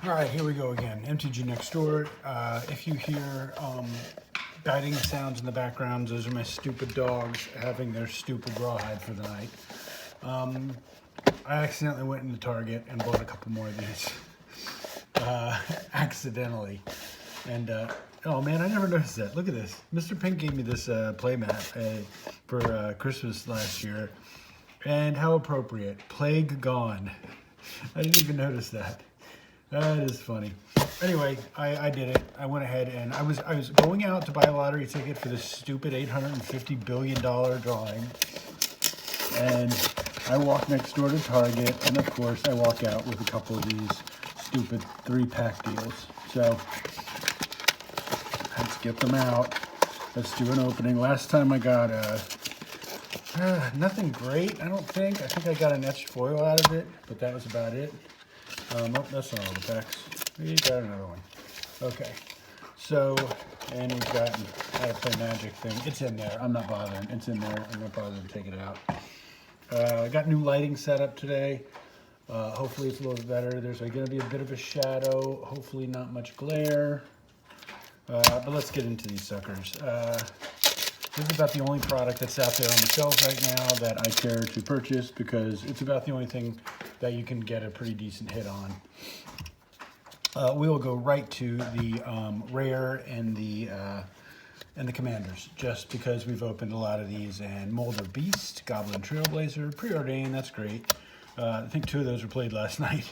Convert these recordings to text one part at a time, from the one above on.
All right, here we go again. MTG next door. If you hear biting sounds in the background, those are my stupid dogs having their stupid rawhide for the night. I accidentally went into Target and bought a couple more of these. Accidentally. And, oh man, I never noticed that. Look at this. Mr. Pink gave me this playmat for Christmas last year. And how appropriate. Plague gone. I didn't even notice that. That is funny. Anyway, I did it. I went ahead and I was going out to buy a lottery ticket for this stupid $850 billion drawing. And I walk next door to Target, and of course I walk out with a couple of these stupid 3-pack deals. So let's get them out. Let's do an opening. Last time I got nothing great, I don't think. I think I got an etched foil out of it, but that was about it. Nope, that's not all the packs. We got another one. Okay. So, and we've gotten how to play magic thing. It's in there. I'm not bothering. It's in there. I'm not bothering to take it out. I got new lighting set up today. Hopefully it's a little bit better. There's going to be a bit of a shadow. Hopefully not much glare. But let's get into these suckers. This is about the only product that's out there on the shelves right now that I care to purchase because it's about the only thing that you can get a pretty decent hit on. We will go right to the rare and the commanders, just because we've opened a lot of these. And Molder Beast, Goblin Trailblazer, Preordained, that's great. I think 2 of those were played last night.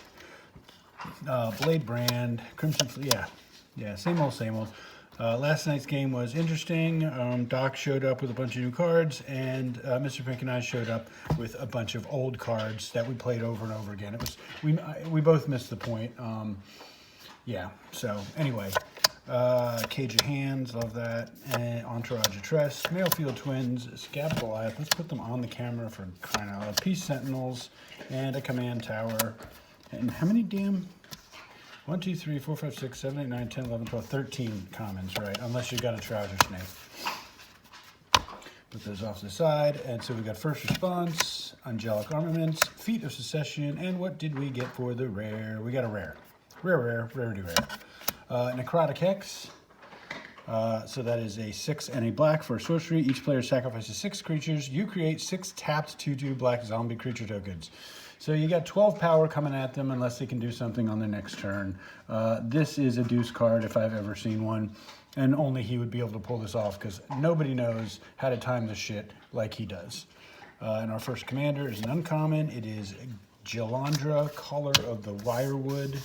Blade Brand, Crimson, yeah, same old. Last night's game was interesting. Doc showed up with a bunch of new cards, and Mr. Pink and I showed up with a bunch of old cards that we played over and over again. It was we both missed the point. Yeah. So anyway, Cage of Hands, love that. And Entourage of Tress, Mailfield Twins, Scab Goliath. Let's put them on the camera for crying out loud. Peace Sentinels, and a Command Tower. And how many damn? 1, 2, 3, 4, 5, 6, 7, 8, 9, 10, 11, 12, 13 commons, right? Unless you've got a Trouser Snake. Put those off to the side. And so we got First Response, Angelic Armaments, Feet of Secession, and what did we get for the rare? We got a rare. Rarity rare. Necrotic Hex. So that is a 6 and a black for sorcery. Each player sacrifices 6 creatures. You create 6 tapped 2/2 black zombie creature tokens. So you got 12 power coming at them unless they can do something on their next turn. This is a deuce card if I've ever seen one. And only he would be able to pull this off because nobody knows how to time this shit like he does. And our first commander is an uncommon. It is Jalandra, Caller of the Wirewood.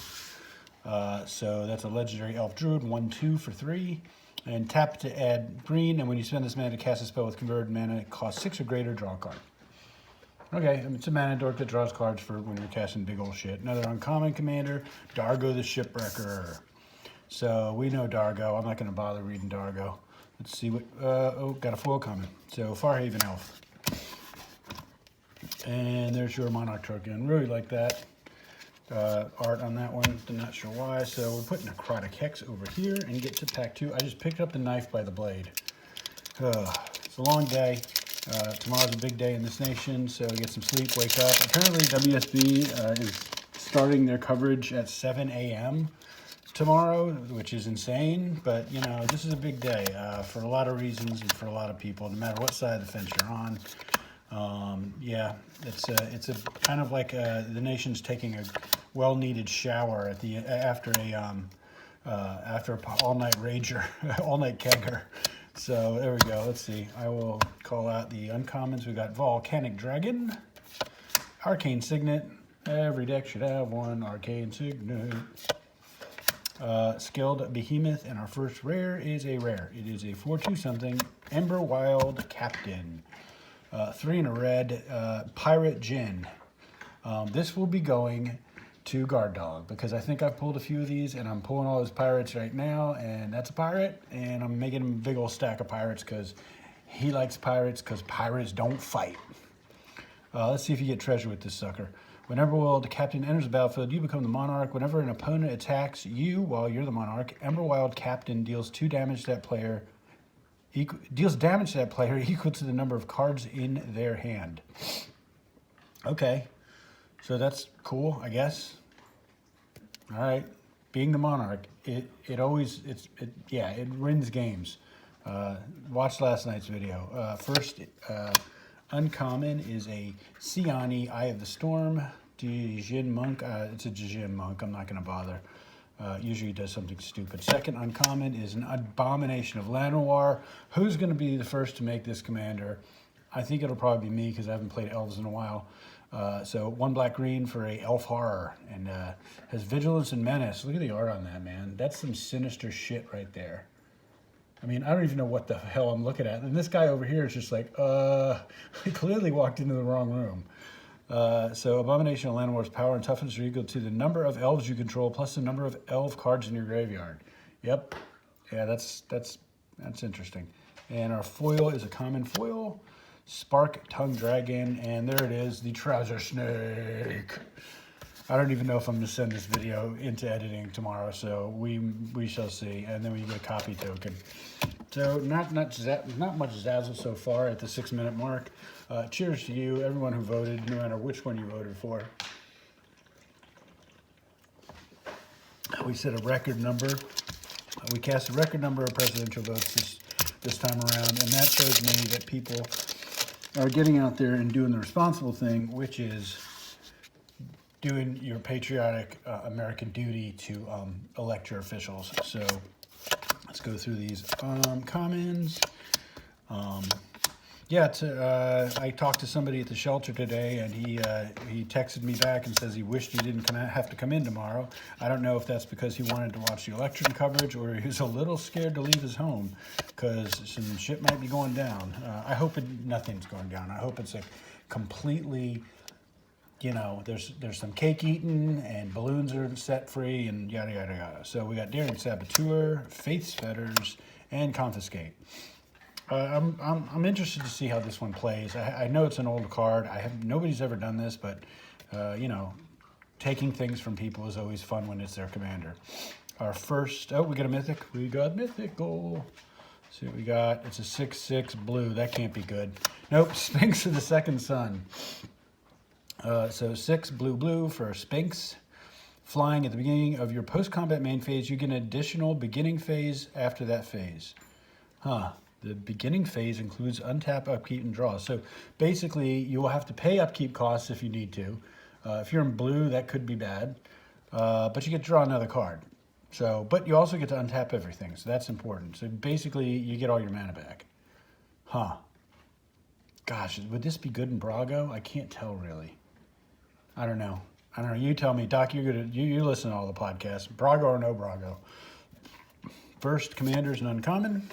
So that's a legendary elf druid, 1/2 for 3. And tap to add green, and when you spend this mana to cast a spell with converted mana, it costs 6 or greater, draw a card. Okay, it's a mana dork that draws cards for when you're casting big old shit. Another uncommon commander, Dargo the Shipwrecker. So we know Dargo. I'm not going to bother reading Dargo. Let's see what... oh, got a foil coming. So Farhaven Elf. And there's your Monarch token. Really like that. Art on that one, I'm not sure why. So we're putting Necrotic Hex over here and get to pack 2. I just picked up the knife by the blade. It's a long day. Tomorrow's a big day in this nation, so get some sleep, wake up. Apparently WSB is starting their coverage at 7 a.m. tomorrow, which is insane. But, you know, this is a big day for a lot of reasons and for a lot of people, no matter what side of the fence you're on. Yeah, it's a kind of like the nation's taking a well-needed shower at the after a all-night rager, all-night kegger. So there we go. Let's see. I will call out the uncommons. We got Volcanic Dragon, Arcane Signet. Every deck should have one Arcane Signet. Skilled Behemoth, and our first rare is a rare. It is a 4/2 something Emberwild Captain. 3 and a red, Pirate Djinn. This will be going to Guard Dog because I think I've pulled a few of these and I'm pulling all those pirates right now, and that's a pirate, and I'm making him a big old stack of pirates because he likes pirates because pirates don't fight. Let's see if you get treasure with this sucker. Whenever the captain enters the battlefield, you become the monarch. Whenever an opponent attacks you while you're the monarch, Emberwild Captain deals 2 damage to that player. Deals damage to that player equal to the number of cards in their hand. Okay, so that's cool, I guess. All right, being the Monarch, it wins games. Watch last night's video. First, uncommon is a Siani Eye of the Storm, Dijin Monk. It's a Dijin Monk. I'm not going to bother. Usually does something stupid. Second uncommon is an Abomination of Lanoir. Who's going to be the first to make this commander? I think it'll probably be me because I haven't played elves in a while. So 1 black green for a elf horror, and has vigilance and menace. Look at the art on that, man. That's some sinister shit right there. I mean, I don't even know what the hell I'm looking at. And this guy over here is just like, he clearly walked into the wrong room. So Abomination of Lanoir's power and toughness are equal to the number of elves you control plus the number of elf cards in your graveyard. Yep. Yeah, that's interesting. And our foil is a common foil. Spark Tongue Dragon, and there it is, the Trouser Snake. I don't even know if I'm going to send this video into editing tomorrow, so we shall see. And then we get a copy token. So not much zazzle so far at the 6-minute mark. Cheers to you, everyone who voted, no matter which one you voted for. We set a record number. We cast a record number of presidential votes this time around, and that shows me that people are getting out there and doing the responsible thing, which is doing your patriotic American duty to elect your officials. So let's go through these commons. I talked to somebody at the shelter today, and he texted me back and says he wished he didn't have to come in tomorrow. I don't know if that's because he wanted to watch the election coverage or he was a little scared to leave his home because some shit might be going down. I hope nothing's going down. I hope it's a completely, there's some cake eating and balloons are set free and yada, yada, yada. So we got Daring Saboteur, Faith's Fetters, and Confiscate. I'm interested to see how this one plays. I know it's an old card. Nobody's ever done this, but taking things from people is always fun when it's their commander. Our first, we got a mythic. We got mythical. See what we got. It's a 6/6 blue. That can't be good. Nope. Sphinx of the Second Sun. So 6 blue for Sphinx. Flying at the beginning of your post-combat main phase, you get an additional beginning phase after that phase. The beginning phase includes untap, upkeep, and draw. So basically, you will have to pay upkeep costs if you need to. If you're in blue, that could be bad. But you get to draw another card. But you also get to untap everything, so that's important. So basically, you get all your mana back. Gosh, would this be good in Brago? I can't tell, really. I don't know. You tell me. Doc, you listen to all the podcasts. Brago or no Brago? First, Commander's an uncommon.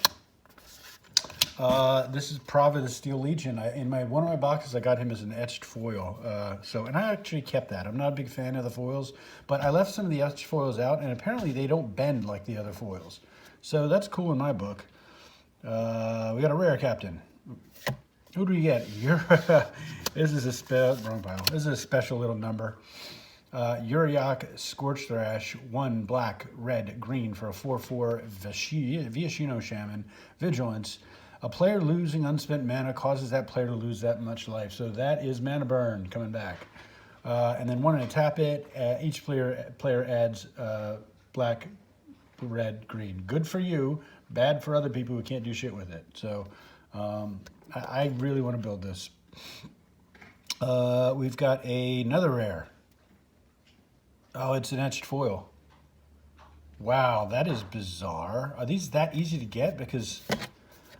This is Prava the Steel Legion. In one of my boxes, I got him as an etched foil. And I actually kept that. I'm not a big fan of the foils, but I left some of the etched foils out, and apparently they don't bend like the other foils. So that's cool in my book. We got a rare captain. Who do we get? This is a special little number. Uriak Scorched Thrash, 1 black, red, green for a 4/4 Viashino Shaman, Vigilance. A player losing unspent mana causes that player to lose that much life. So that is mana burn coming back. And then one to tap it. Each player adds black, red, green. Good for you, bad for other people who can't do shit with it. So I really want to build this. We've got another rare. Oh, it's an etched foil. Wow, that is bizarre. Are these that easy to get? Because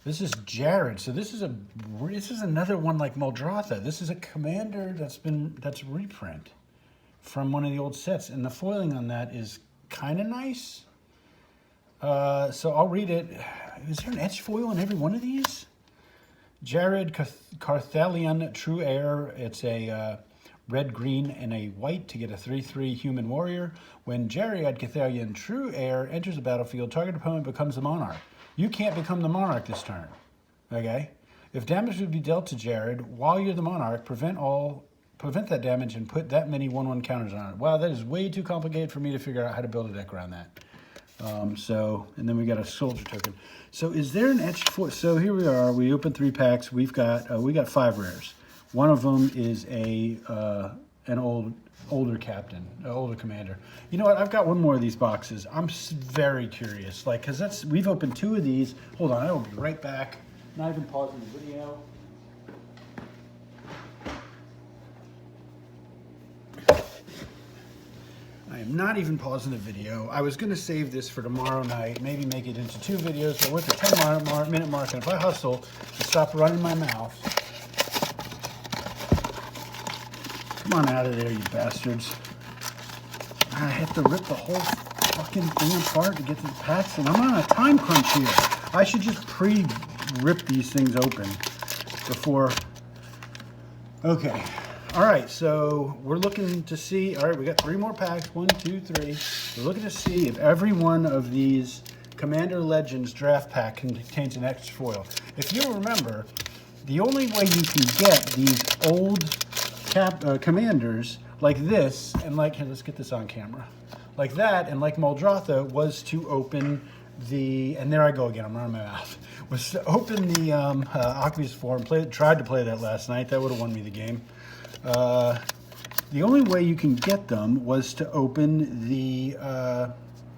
this is Jared. So this is another one like Muldrotha. This is a commander that's reprint from one of the old sets, and the foiling on that is kind of nice. So I'll read it. Is there an etched foil in every one of these? Jared Carthalion True Air. It's a red, green, and a white to get a 3/3 human warrior. When Jared Carthalion True Air enters the battlefield, target opponent becomes the monarch. You can't become the monarch this turn. Okay? If damage would be dealt to Jared while you're the monarch, prevent that damage and put that many 1/1 counters on it. Wow, that is way too complicated for me to figure out how to build a deck around that. And then we got a soldier token. So is there an etched foil? So here we are. We opened 3 packs. We got 5 rares. One of them is a an older captain, an older commander. You know what? I've got one more of these boxes. I'm very curious, like, cause we've opened 2 of these. Hold on, I will be right back. Not even pausing the video. I am not even pausing the video. I was gonna save this for tomorrow night, maybe make it into 2 videos, but with the 10-minute mark, and if I hustle to stop running my mouth. Come on out of there, you bastards. I have to rip the whole fucking thing apart to get to the packs, and I'm on a time crunch here. I should just rip these things open before. Okay. All right, so we're looking to see, all right, we got 3 more packs, 1, 2, 3. We're looking to see if every one of these Commander Legends draft pack contains an extra foil. If you remember, the only way you can get these old commanders like this, and like, here, let's get this on camera, like that, and like Muldrotha, was to open the, and there I go again, I'm running my mouth, was to open the Aqueous Form. Tried to play that last night, that would have won me the game. The only way you can get them was to open the,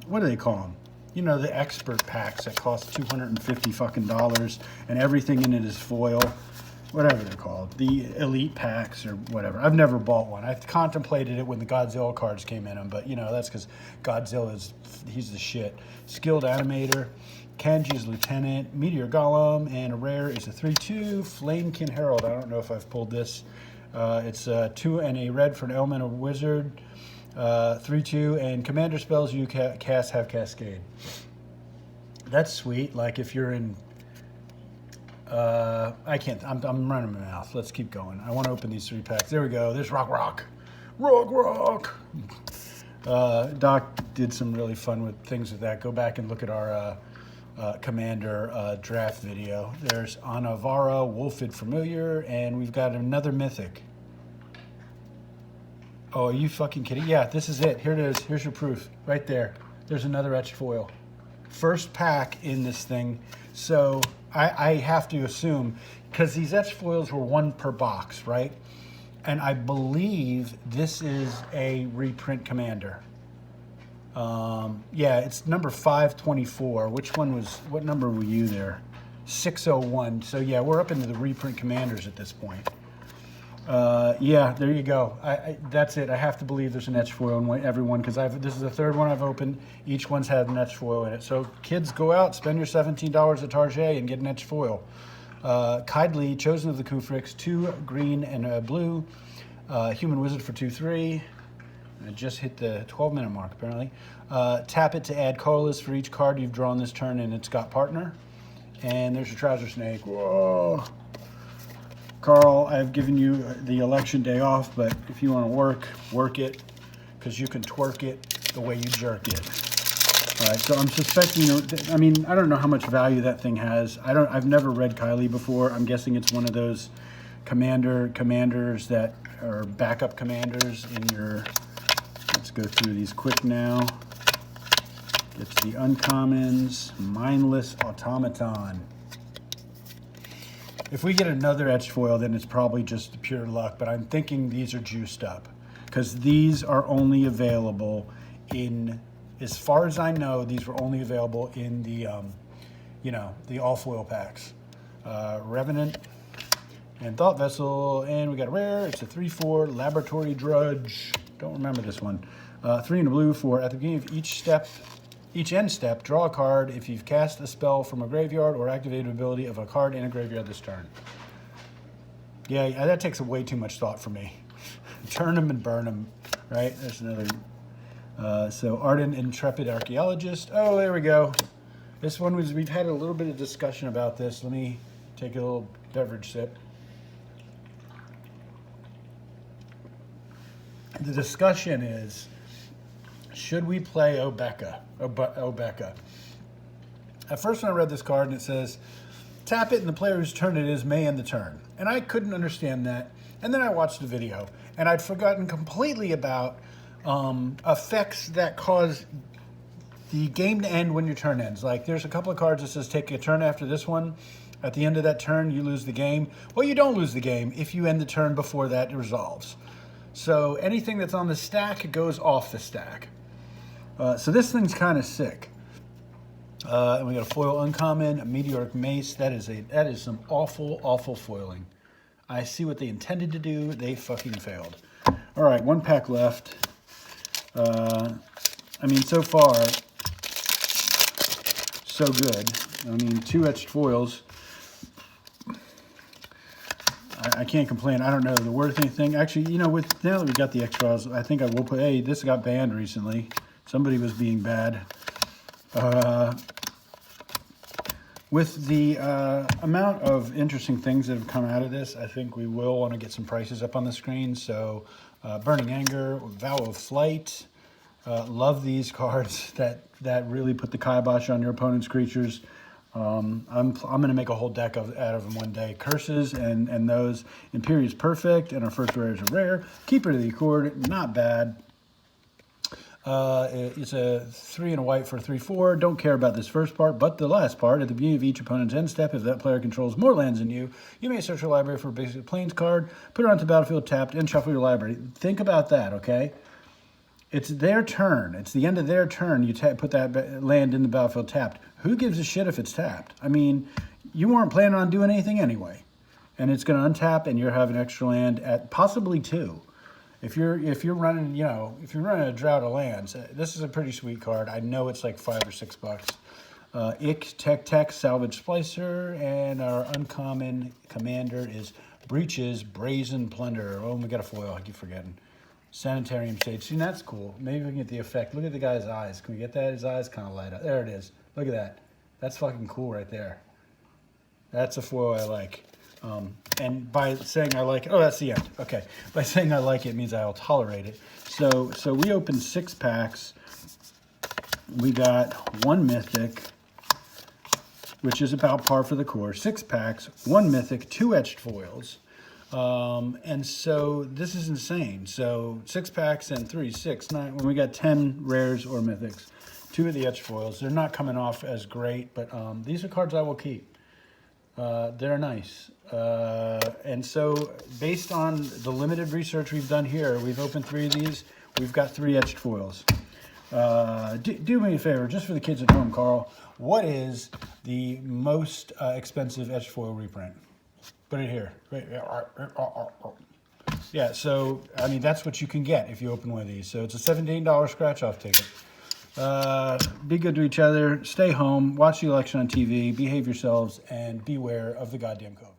what do they call them? You know, the expert packs that cost $250 fucking dollars, and everything in it is foil. Whatever they're called, the elite packs or whatever. I've never bought one. I've contemplated it when the Godzilla cards came in them, but you know, that's because Godzilla he's the shit. Skilled Animator, Kanji's Lieutenant, Meteor Golem, and a rare is a 3/2 Flamekin Herald. I don't know if I've pulled this. It's 2 and a red for an Elemental Wizard, 3/2, and commander spells you cast have Cascade. That's sweet. Like if you're in, I can't. I'm running my mouth. Let's keep going. I want to open these 3 packs. There we go. There's Rock. Doc did some really fun things with that. Go back and look at our Commander draft video. There's Anavara, Wolfid Familiar, and we've got another Mythic. Oh, are you fucking kidding? Yeah, this is it. Here it is. Here's your proof. Right there. There's another etched foil. First pack in this thing. So I have to assume, because these etched foils were 1 per box, right? And I believe this is a reprint Commander. Yeah, it's number 524. What number were you there? 601. So yeah, we're up into the reprint Commanders at this point. Yeah, there you go. That's it. I have to believe there's an etched foil in every one, because this is the 3rd one I've opened. Each one's had an etched foil in it. So kids, go out, spend your $17 at Target and get an etched foil. Kydley, Chosen of the Kufrix, 2 green and a blue. Human Wizard for 2/3. I just hit the 12-minute mark, apparently. Tap it to add colorless for each card you've drawn this turn, and it's got partner. And there's your Trouser Snake. Whoa. Carl, I've given you the election day off, but if you want to work it, because you can twerk it the way you jerk it. All right, so I'm suspecting, I mean, I don't know how much value that thing has. I've never read Kylie before. I'm guessing it's one of those commanders that are backup commanders in your, let's go through these quick now. It's the uncommons, Mindless Automaton. If we get another etched foil, then it's probably just pure luck, but I'm thinking these are juiced up, because these are only available in, as far as I know, these were only available in the, you know, the all foil packs. Revenant and Thought Vessel, and we got a rare. It's a 3/4 Laboratory Drudge. Don't remember this one. 3 and a blue for at the beginning of each end step, draw a card if you've cast a spell from a graveyard or activated ability of a card in a graveyard this turn. Yeah, that takes way too much thought for me. Turn them and burn them, right? There's another. So Ardent Intrepid Archaeologist. Oh, there we go. This one was, we've had a little bit of discussion about this. Let me take a little beverage sip. The discussion is, should we play Obeka? At first when I read this card and it says, tap it and the player whose turn it is may end the turn. And I couldn't understand that. And then I watched the video and I'd forgotten completely about effects that cause the game to end when your turn ends. Like there's a couple of cards that says take a turn after this one. At the end of that turn, you lose the game. Well, you don't lose the game if you end the turn before that resolves. So anything that's on the stack goes off the stack. So this thing's kind of sick. And we got a foil uncommon, a meteoric mace. That is some awful foiling. I see what they intended to do. They fucking failed. All right, 1 pack left. I mean, so far, so good. I mean, 2 etched foils. I can't complain. I don't know the worth anything. Actually, you know, now that we got the etched foils, I think I will put. Hey, this got banned recently. Somebody was being bad. With the amount of interesting things that have come out of this, I think we will want to get some prices up on the screen. So, Burning Anger, Vow of Flight. Love these cards that really put the kibosh on your opponent's creatures. I'm going to make a whole deck out of them one day. Curses and those. Imperious Perfect, and our first rare is a rare. Keeper of the Accord, not bad. It's a 3 and a white for 3/4. Don't care about this first part, but the last part. At the beginning of each opponent's end step, if that player controls more lands than you, you may search your library for a basic plains card, put it onto the battlefield tapped, and shuffle your library. Think about that, okay? It's their turn. It's the end of their turn. You put that land in the battlefield tapped. Who gives a shit if it's tapped? I mean, you weren't planning on doing anything anyway, and it's going to untap, and you're having extra land at possibly 2. If you're running, you know, if you're running a drought of lands, this is a pretty sweet card. I know it's like $5 or $6. Tech, Salvage Splicer, and our uncommon commander is Breaches, Brazen Plunder. Oh, we got a foil. I keep forgetting. Sanitarium Sage. See, that's cool. Maybe we can get the effect. Look at the guy's eyes. Can we get that? His eyes kind of light up. There it is. Look at that. That's fucking cool right there. That's a foil I like. And by saying I like it, oh, that's the end. Okay. By saying I like it means I'll tolerate it. So we opened 6 packs. We got 1 mythic, which is about par for the course. 6 packs, 1 mythic, 2 etched foils. And so this is insane. So 6 packs and 3, 6, 9, when we got 10 rares or mythics, 2 of the etched foils. They're not coming off as great, but these are cards I will keep. They're nice. And so based on the limited research we've done here, we've opened 3 of these. We've got 3 etched foils. Do me a favor, just for the kids at home, Carl. What is the most expensive etched foil reprint? Put it here. Yeah, so, I mean, that's what you can get if you open one of these. So it's a $17 scratch-off ticket. Be good to each other. Stay home. Watch the election on TV. Behave yourselves. And beware of the goddamn COVID.